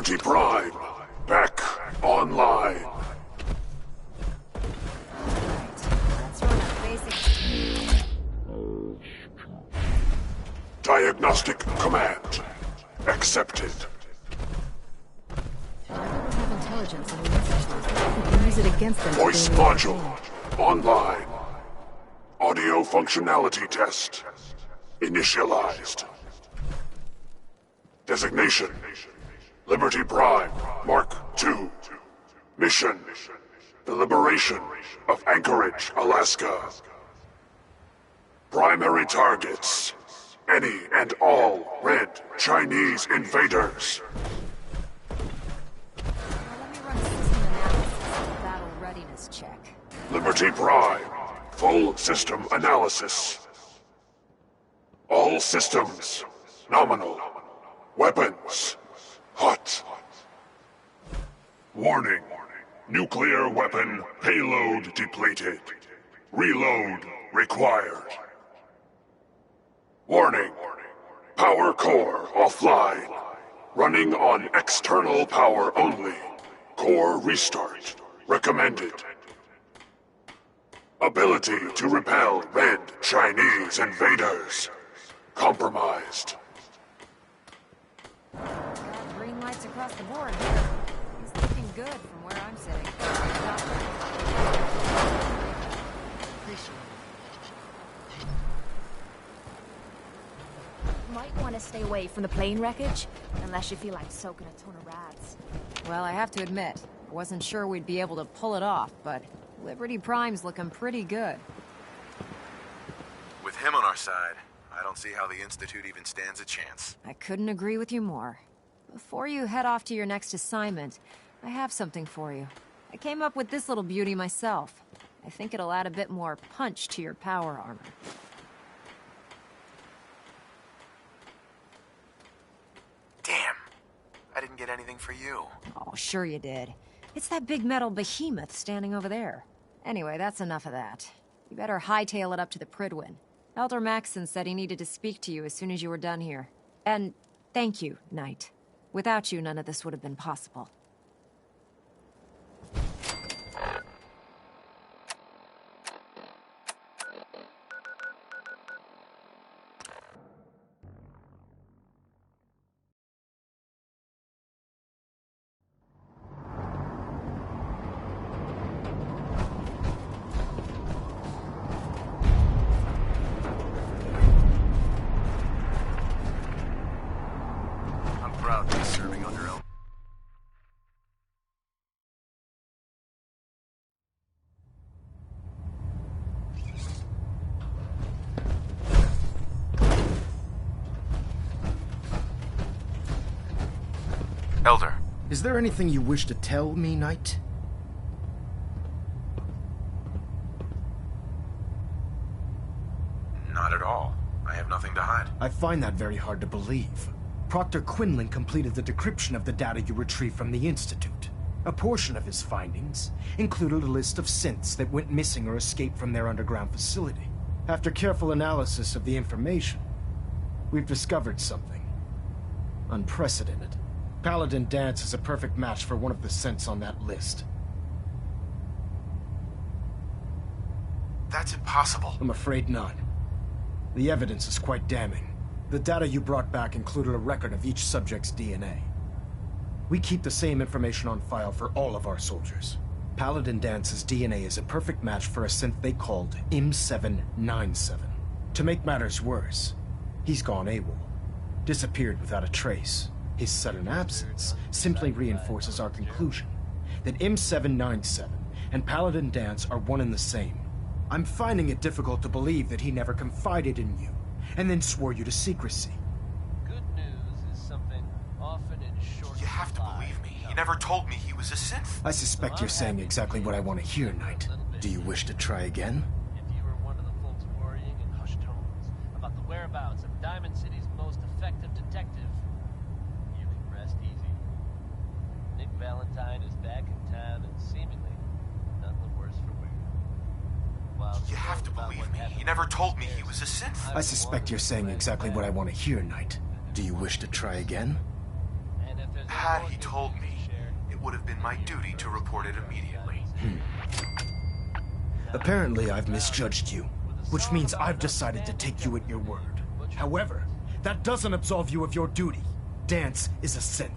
Liberty Prime, back online. Let's run a basic... Diagnostic command accepted. We have intelligence and we can use it against them. Voice module online. Audio functionality test initialized. Designation: Liberty Prime Mark II. Mission: the liberation of Anchorage, Alaska. Primary targets: any and all red Chinese invaders. Let me run a system analysis and battle readiness check. Liberty Prime, full system analysis. All systems nominal. Weapons hot. Warning: nuclear weapon payload depleted. Reload required. Warning: power core offline. Running on external power only. Core restart recommended. Ability to repel red Chinese invaders compromised. Got green lights across the board here. He's looking good from where I'm sitting. Appreciate it. Might want to stay away from the plane wreckage, unless you feel like soaking a ton of rats. Well, I have to admit, I wasn't sure we'd be able to pull it off, but Liberty Prime's looking pretty good. With him on our side, I don't see how the Institute even stands a chance. I couldn't agree with you more. Before you head off to your next assignment, I have something for you. I came up with this little beauty myself. I think it'll add a bit more punch to your power armor. Damn. I didn't get anything for you. Oh, sure you did. It's that big metal behemoth standing over there. Anyway, that's enough of that. You better hightail it up to the Pridwin. Elder Maxson said he needed to speak to you as soon as you were done here. And thank you, Knight. Without you, none of this would have been possible. Serving under oath. Elder. Is there anything you wish to tell me, Knight? Not at all. I have nothing to hide. I find that very hard to believe. Proctor Quinlan completed the decryption of the data you retrieved from the Institute. A portion of his findings included a list of synths that went missing or escaped from their underground facility. After careful analysis of the information, we've discovered something unprecedented. Paladin Danse is a perfect match for one of the synths on that list. That's impossible. I'm afraid not. The evidence is quite damning. The data you brought back included a record of each subject's DNA. We keep the same information on file for all of our soldiers. Paladin Dance's DNA is a perfect match for a synth they called M797. To make matters worse, he's gone AWOL, disappeared without a trace. His sudden absence simply reinforces our conclusion that M797 and Paladin Danse are one and the same. I'm finding it difficult to believe that he never confided in you, and then swore you to secrecy. Good news is something often in short. You have to believe me. He never told me he was a synth. I suspect you're saying exactly what I want to hear, Knight. Do you wish to try again? If you were one of the folks worrying in hushed tones about the whereabouts of Diamond City's most effective detective, you can rest easy. Nick Valentine is back in town and seemingly none the worse for wear. You have to believe me. He never told me he was a synth. I suspect you're saying exactly what I want to hear, Knight. Do you wish to try again? And if there's glad he told me. It would have been my duty to report it immediately. Apparently, I've misjudged you, which means I've decided to take you at your word. However, that doesn't absolve you of your duty. Dance is a synth.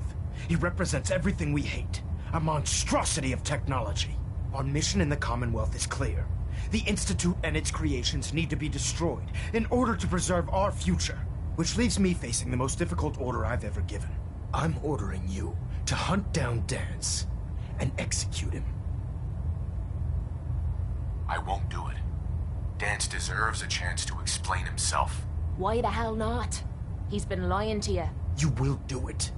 He represents everything we hate. A monstrosity of technology. Our mission in the Commonwealth is clear. The Institute and its creations need to be destroyed in order to preserve our future. Which leaves me facing the most difficult order I've ever given. I'm ordering you to hunt down Dance and execute him. I won't do it. Dance deserves a chance to explain himself. Why the hell not? He's been lying to you. You will do it.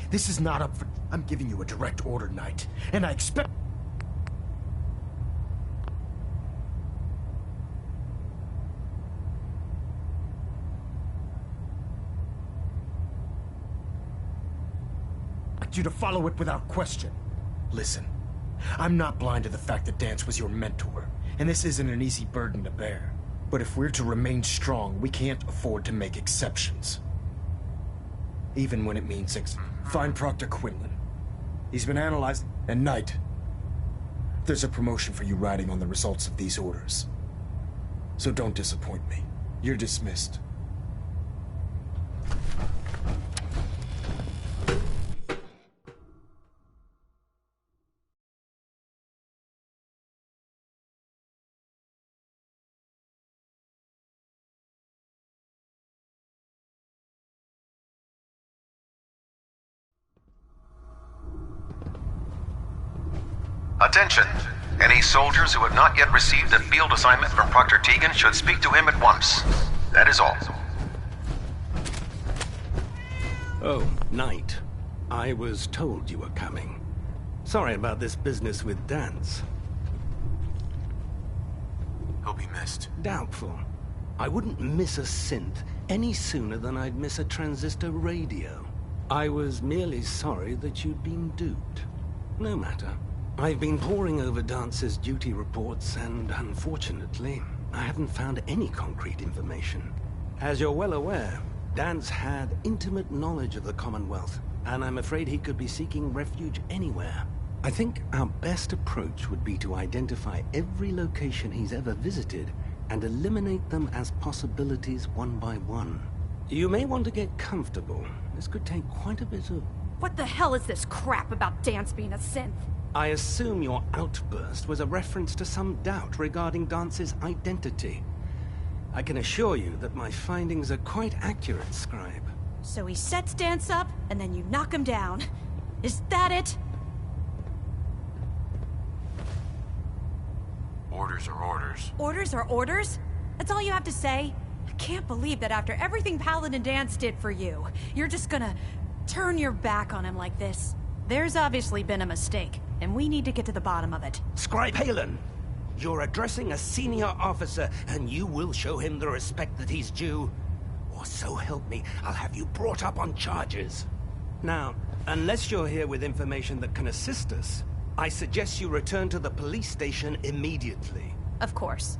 This is not up for... I'm giving you a direct order, Knight, and I expect... you to follow it without question. Listen, I'm not blind to the fact that Dance was your mentor, and this isn't an easy burden to bear. But if we're to remain strong, we can't afford to make exceptions. Even when it means find Proctor Quinlan. He's been analyzing... And Knight, there's a promotion for you riding on the results of these orders. So don't disappoint me. You're dismissed. Attention! Any soldiers who have not yet received a field assignment from Proctor Tegan should speak to him at once. That is all. Oh, Knight. I was told you were coming. Sorry about this business with Dance. He'll be missed. Doubtful. I wouldn't miss a synth any sooner than I'd miss a transistor radio. I was merely sorry that you'd been duped. No matter. I've been poring over Dance's duty reports, and unfortunately, I haven't found any concrete information. As you're well aware, Dance had intimate knowledge of the Commonwealth, and I'm afraid he could be seeking refuge anywhere. I think our best approach would be to identify every location he's ever visited and eliminate them as possibilities one by one. You may want to get comfortable. This could take quite a bit of... What the hell is this crap about Dance being a synth? I assume your outburst was a reference to some doubt regarding Dance's identity. I can assure you that my findings are quite accurate, Scribe. So he sets Dance up, and then you knock him down. Is that it? Orders are orders. Orders are orders? That's all you have to say? I can't believe that after everything Paladin Dance did for you, you're just gonna turn your back on him like this. There's obviously been a mistake, and we need to get to the bottom of it. Scribe Halen, you're addressing a senior officer, and you will show him the respect that he's due. Or so help me, I'll have you brought up on charges. Now, unless you're here with information that can assist us, I suggest you return to the police station immediately. Of course.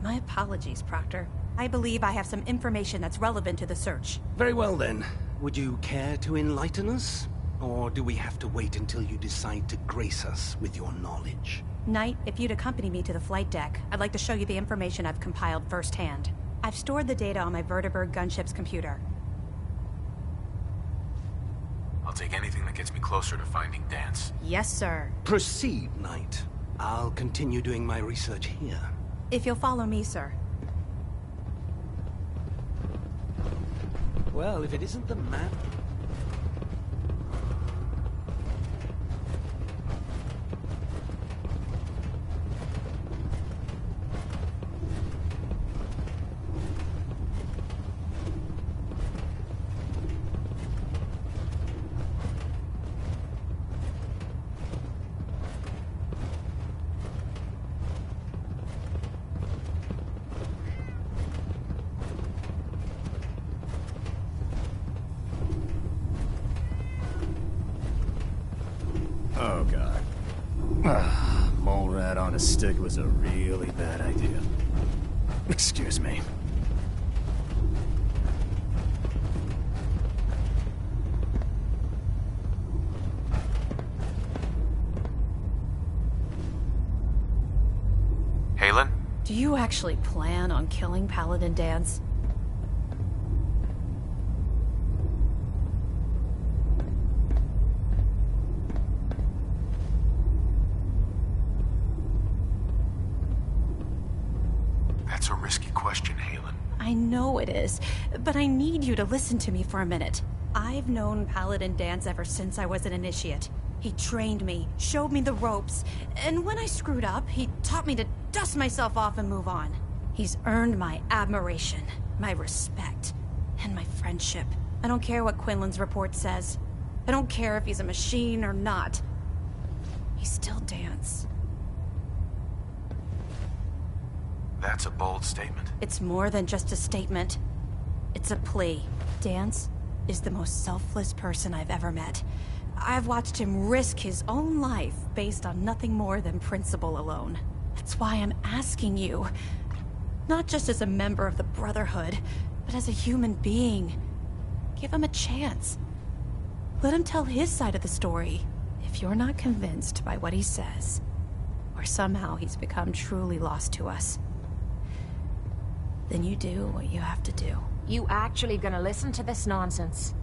My apologies, Proctor. I believe I have some information that's relevant to the search. Very well then. Would you care to enlighten us? Or do we have to wait until you decide to grace us with your knowledge? Knight, if you'd accompany me to the flight deck, I'd like to show you the information I've compiled firsthand. I've stored the data on my Vertibird gunship's computer. I'll take anything that gets me closer to finding Dance. Yes, sir. Proceed, Knight. I'll continue doing my research here. If you'll follow me, sir. Well, if it isn't the map... Oh, God. Mole rat on a stick was a really bad idea. Excuse me. Do you actually plan on killing Paladin Dance? That's a risky question, Halen. I know it is, but I need you to listen to me for a minute. I've known Paladin Dance ever since I was an initiate. He trained me, showed me the ropes, and when I screwed up, he taught me to dust myself off and move on. He's earned my admiration, my respect, and my friendship. I don't care what Quinlan's report says. I don't care if he's a machine or not. He's still Dance. That's a bold statement. It's more than just a statement. It's a plea. Dance is the most selfless person I've ever met. I've watched him risk his own life based on nothing more than principle alone. That's why I'm asking you. Not just as a member of the Brotherhood, but as a human being. Give him a chance. Let him tell his side of the story. If you're not convinced by what he says, or somehow he's become truly lost to us, then you do what you have to do. You actually gonna listen to this nonsense?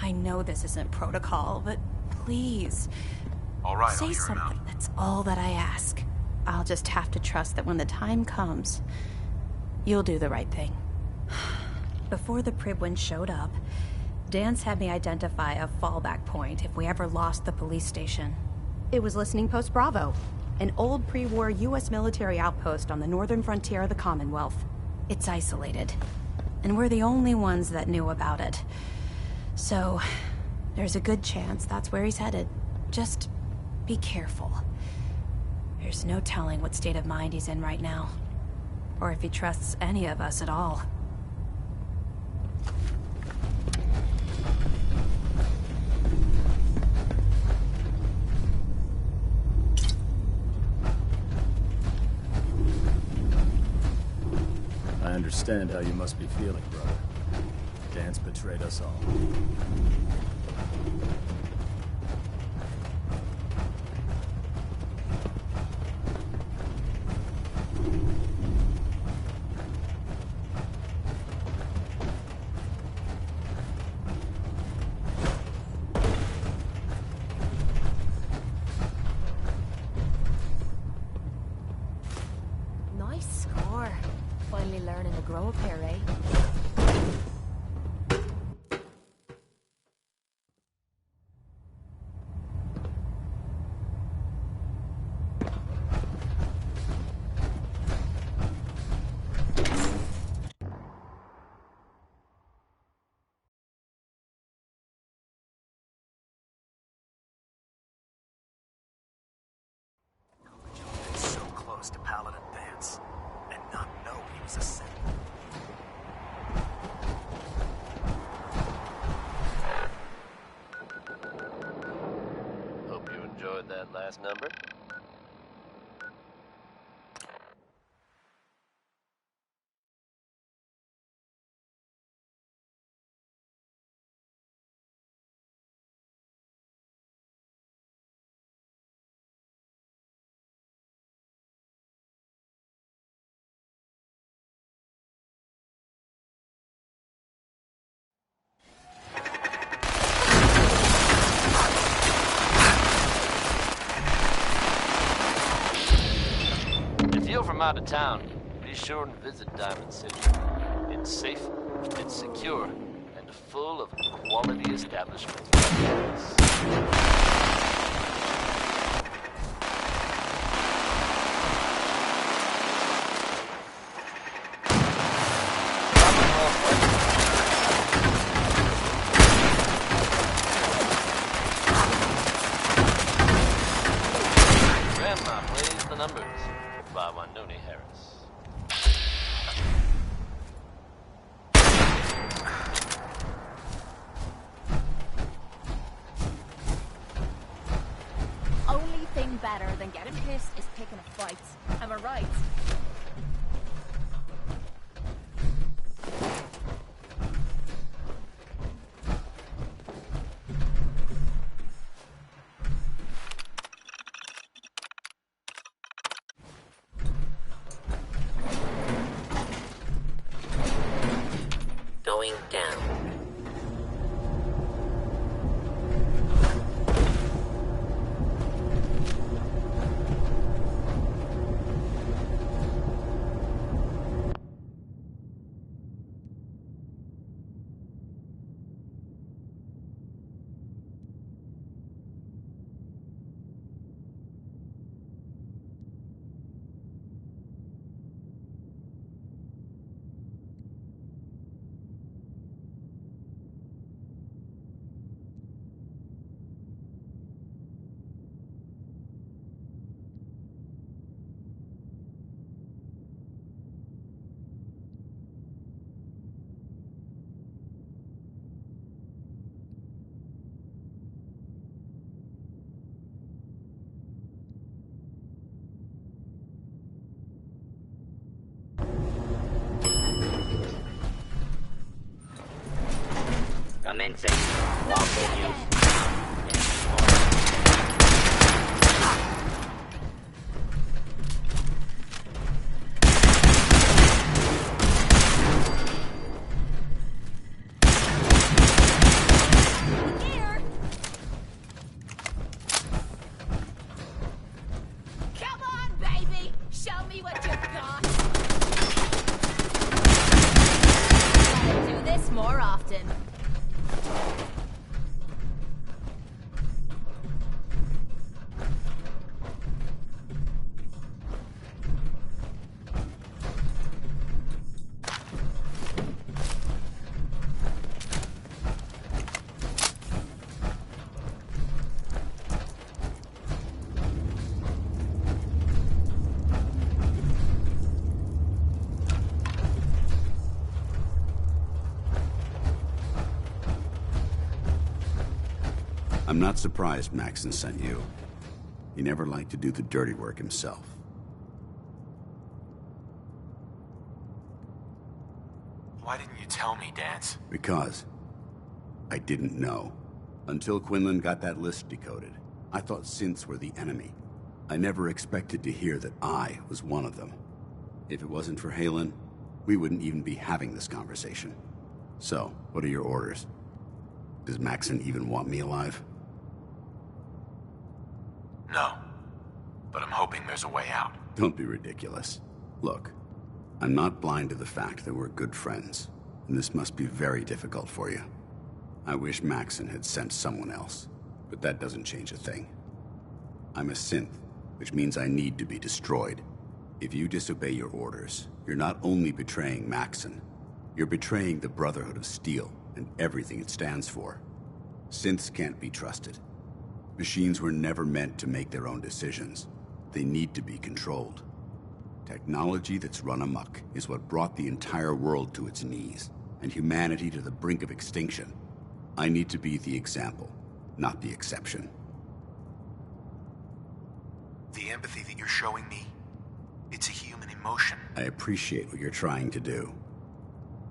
I know this isn't protocol, but please, All right, I'll say hear him out. something. That's all that I ask. I'll just have to trust that when the time comes, you'll do the right thing. Before the Pribwin showed up, Dance had me identify a fallback point if we ever lost the police station. It was Listening Post Bravo, an old pre-war U.S. military outpost on the northern frontier of the Commonwealth. It's isolated, and we're the only ones that knew about it. So, there's a good chance that's where he's headed. Just be careful. There's no telling what state of mind he's in right now, or if he trusts any of us at all. I understand how you must be feeling, brother. Dance betrayed us all. Nice score. Finally learning to grow a pair, eh? So close to Paladin Dance, and not know he was a Sith. Hope you enjoyed that last number. If you're from out of town, be sure and visit Diamond City. It's safe, it's secure, and full of quality establishments. Grandma plays the numbers by Wanoni Harris. And getting pissed is picking a fight. Am I right? Going down. Commencing. Lawful use. Here! Come on, baby! Show me what you've got! Gotta do this more often. I'm not surprised Maxon sent you. He never liked to do the dirty work himself. Why didn't you tell me, Dance? Because I didn't know. Until Quinlan got that list decoded, I thought synths were the enemy. I never expected to hear that I was one of them. If it wasn't for Halen, we wouldn't even be having this conversation. So, what are your orders? Does Maxon even want me alive? No. But I'm hoping there's a way out. Don't be ridiculous. Look, I'm not blind to the fact that we're good friends, and this must be very difficult for you. I wish Maxon had sent someone else, but that doesn't change a thing. I'm a synth, which means I need to be destroyed. If you disobey your orders, you're not only betraying Maxon, you're betraying the Brotherhood of Steel and everything it stands for. Synths can't be trusted. Machines were never meant to make their own decisions. They need to be controlled. Technology that's run amok is what brought the entire world to its knees, and humanity to the brink of extinction. I need to be the example, not the exception. The empathy that you're showing me, it's a human emotion. I appreciate what you're trying to do,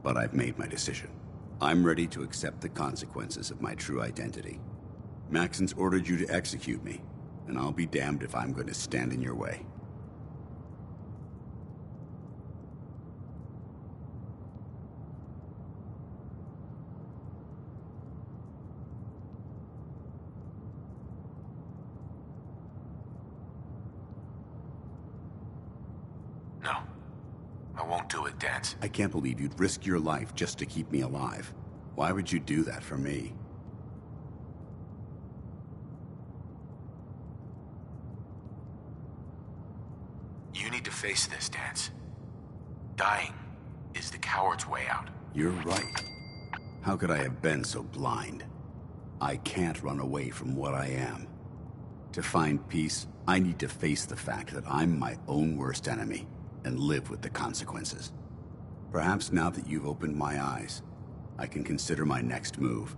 but I've made my decision. I'm ready to accept the consequences of my true identity. Maxon's ordered you to execute me, and I'll be damned if I'm going to stand in your way. No. I won't do it, Dance. I can't believe you'd risk your life just to keep me alive. Why would you do that for me? You need to face this, Dance. Dying is the coward's way out. You're right. How could I have been so blind? I can't run away from what I am. To find peace, I need to face the fact that I'm my own worst enemy and live with the consequences. Perhaps now that you've opened my eyes, I can consider my next move.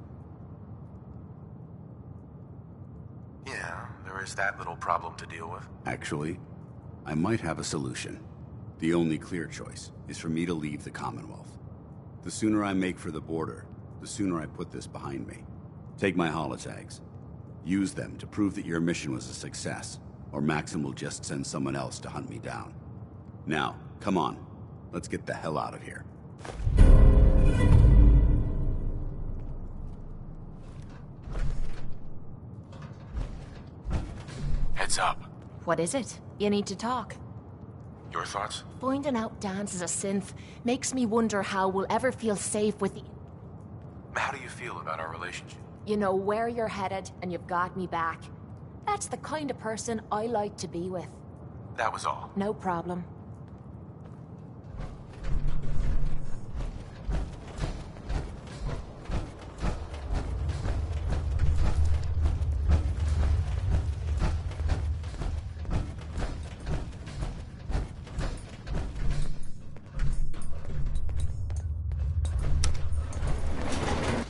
Yeah, there Or is that little problem to deal with? Actually, I might have a solution. The only clear choice is for me to leave the Commonwealth. The sooner I make for the border, the sooner I put this behind me. Take my holotags. Use them to prove that your mission was a success, or Maxim will just send someone else to hunt me down. Now, come on. Let's get the hell out of here. Heads up. What is it? You need to talk. Your thoughts? Finding out Dance is a synth makes me wonder how we'll ever feel safe with the... How do you feel about our relationship? You know where you're headed, and you've got me back. That's the kind of person I like to be with. That was all. No problem.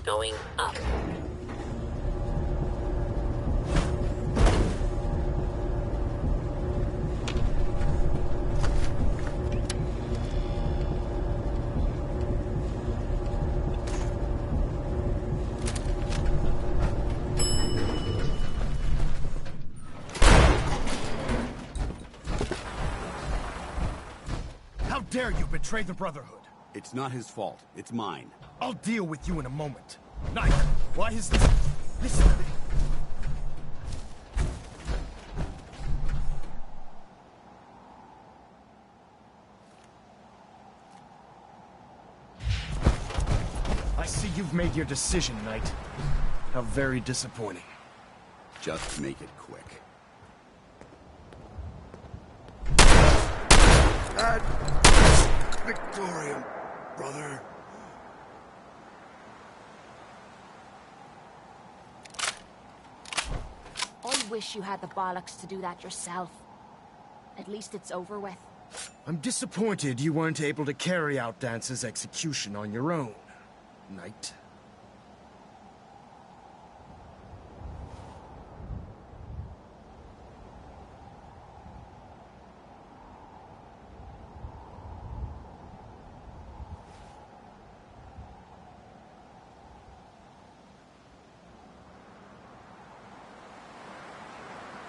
Going up. How dare you betray the Brotherhood? It's not his fault. It's mine. I'll deal with you in a moment. Knight, why is this... Listen to me. I see you've made your decision, Knight. How very disappointing. Just make it quick. Ad Victoriam, brother. I wish you had the bollocks to do that yourself. At least it's over with. I'm disappointed you weren't able to carry out Dance's execution on your own, Knight.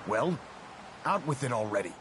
Well, out with it already.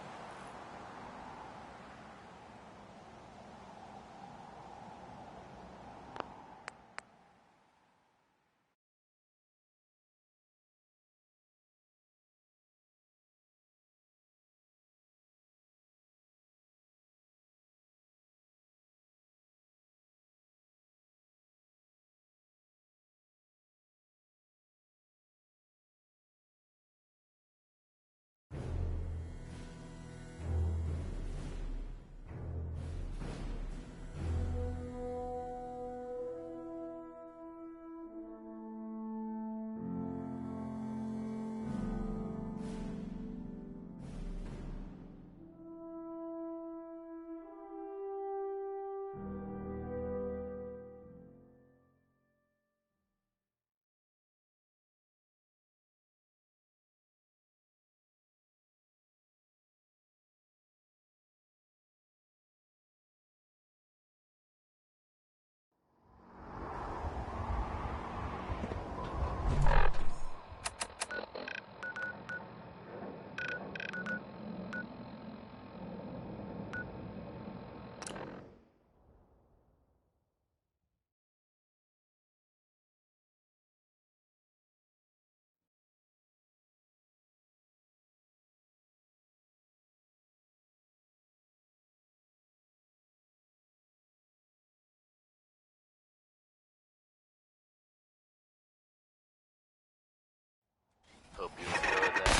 Hope you enjoyed that.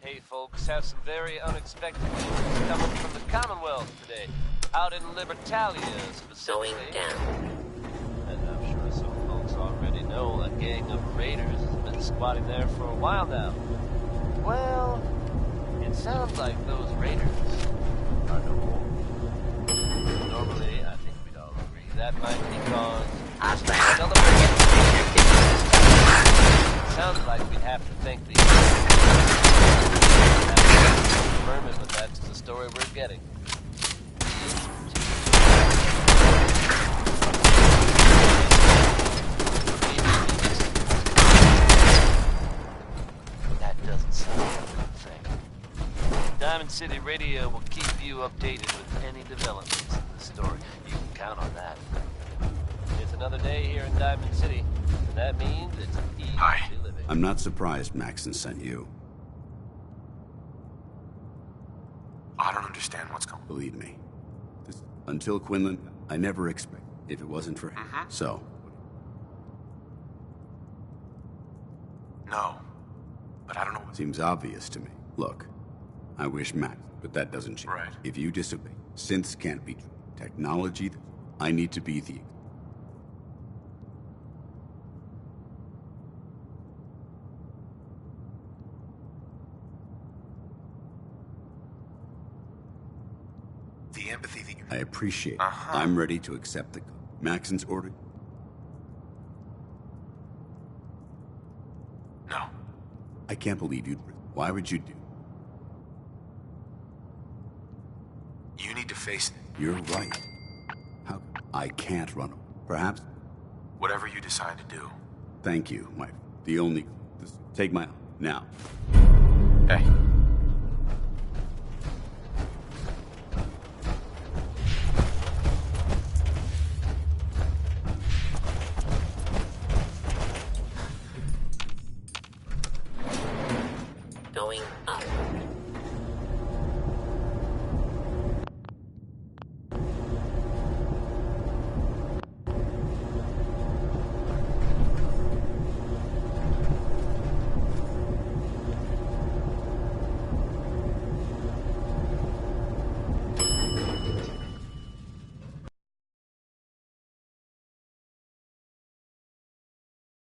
Hey folks, have some very unexpected news coming from the Commonwealth today. Out in Libertalia, specifically. Going down. And I'm sure some folks already know a gang of raiders has been squatting there for a while now. Well, it sounds like those raiders underwater. Normally, I think we'd all agree that might be cause celebration. Sounds like we'd have to thank the confirm it, but that's the story we're getting. That doesn't sound like a good thing. Diamond City Radio will keep you updated with any developments in the story. You can count on that. It's another day here in Diamond City, and that means it's easy living. I'm not surprised Maxon sent you. I don't understand what's going on. Believe me. Until Quinlan, I never expected. If it wasn't for him. So. No. But I don't know what... Seems obvious to me. Look, I wish Max, but that doesn't change. Right. If you disobey, synths can't be technology. I need to be the... The empathy that you... I appreciate it. I'm ready to accept the... Maxon's order? No. I can't believe you... Why would you do... You need to face it. You're right. How... I can't run. Perhaps... Whatever you decide to do. Thank you, my... The only... Take my... Now. Hey. Going up.